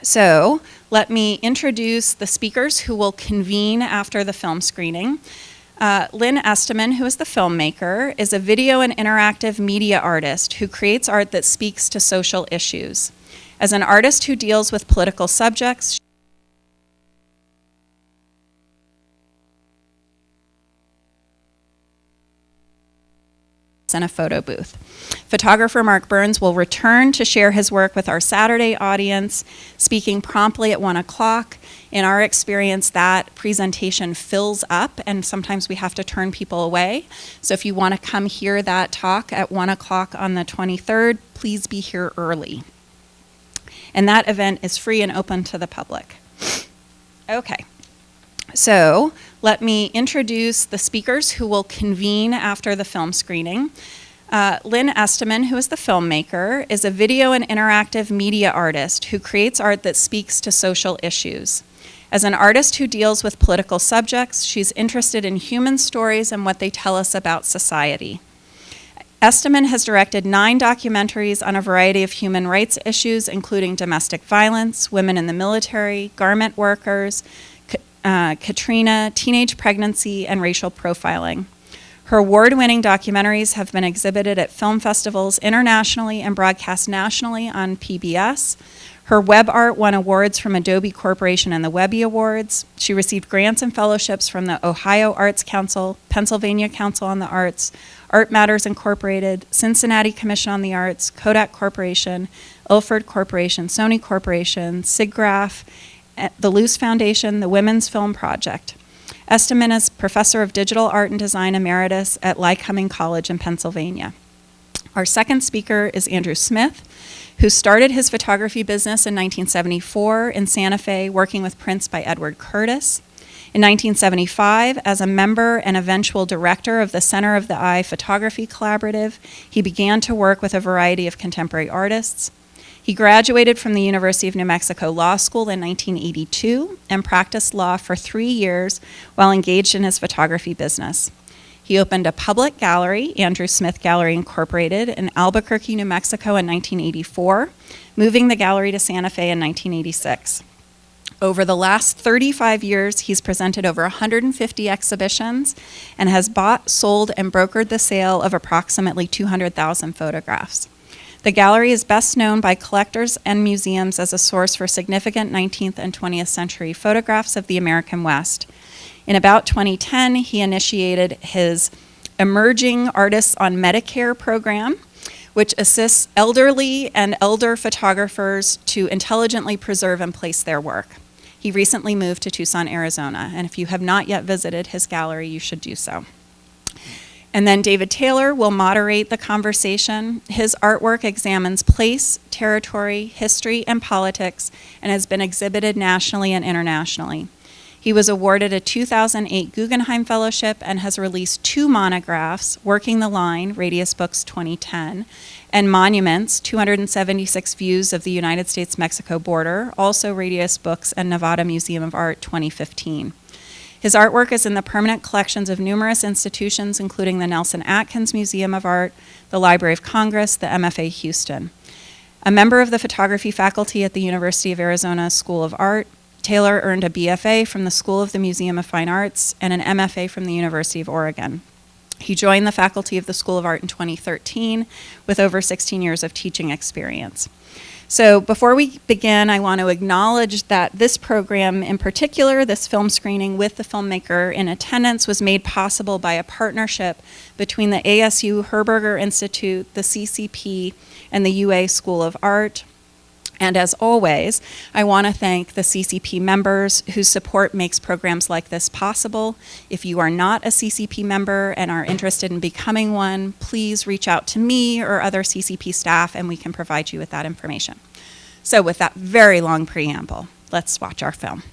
So let me introduce the speakers who will convene after the film screening. Lynn Estomin, who is the filmmaker, is a video and interactive media artist who creates art that speaks to social issues. As an artist who deals with political subjects, in a photo booth. Photographer Mark Burns will return to share his work with our Saturday audience, speaking promptly at 1 o'clock. In our experience, that presentation fills up, and sometimes we have to turn people away. So if you want to come hear that talk at 1 o'clock on the 23rd, please be here early. And that event is free and open to the public. Okay. So let me introduce the speakers who will convene after the film screening. Lynn Estomin, who is the filmmaker, is a video and interactive media artist who creates art that speaks to social issues. As an artist who deals with political subjects, she's interested in human stories and what they tell us about society. Estomin has directed 9 documentaries on a variety of human rights issues, including domestic violence, women in the military, garment workers, Katrina, teenage pregnancy, and racial profiling. Her award-winning documentaries have been exhibited at film festivals internationally and broadcast nationally on PBS. Her web art won awards from Adobe Corporation and the Webby Awards. She received grants and fellowships from the Ohio Arts Council, Pennsylvania Council on the Arts, Art Matters Incorporated, Cincinnati Commission on the Arts, Kodak Corporation, Ilford Corporation, Sony Corporation, SIGGRAPH, the Luce Foundation, the Women's Film Project. Estomin is Professor of Digital Art and Design Emeritus at Lycoming College in Pennsylvania. Our second speaker is Andrew Smith, who started his photography business in 1974 in Santa Fe, working with prints by Edward Curtis. In 1975, as a member and eventual director of the Center of the Eye Photography Collaborative, he began to work with a variety of contemporary artists. He graduated from the University of New Mexico Law School in 1982 and practiced law for 3 years while engaged in his photography business. He opened a public gallery, Andrew Smith Gallery Incorporated, in Albuquerque, New Mexico in 1984, moving the gallery to Santa Fe in 1986. Over the last 35 years, he's presented over 150 exhibitions and has bought, sold, and brokered the sale of approximately 200,000 photographs. The gallery is best known by collectors and museums as a source for significant 19th and 20th century photographs of the American West. In about 2010, he initiated his Emerging Artists on Medicare program, which assists elderly and elder photographers to intelligently preserve and place their work. He recently moved to Tucson, Arizona, and if you have not yet visited his gallery, you should do so. And then David Taylor will moderate the conversation. His artwork examines place, territory, history, and politics, and has been exhibited nationally and internationally. He was awarded a 2008 Guggenheim Fellowship and has released 2 monographs, Working the Line, Radius Books 2010, and Monuments, 276 Views of the United States-Mexico Border, also Radius Books and Nevada Museum of Art 2015. His artwork is in the permanent collections of numerous institutions, including the Nelson Atkins Museum of Art, the Library of Congress, the MFA Houston. A member of the photography faculty at the University of Arizona School of Art, Taylor earned a BFA from the School of the Museum of Fine Arts and an MFA from the University of Oregon. He joined the faculty of the School of Art in 2013 with over 16 years of teaching experience. So before we begin, I want to acknowledge that this program in particular, this film screening with the filmmaker in attendance, was made possible by a partnership between the ASU Herberger Institute, the CCP, and the UA School of Art. And as always, I want to thank the CCP members whose support makes programs like this possible. If you are not a CCP member and are interested in becoming one, please reach out to me or other CCP staff and we can provide you with that information. So with that very long preamble, let's watch our film.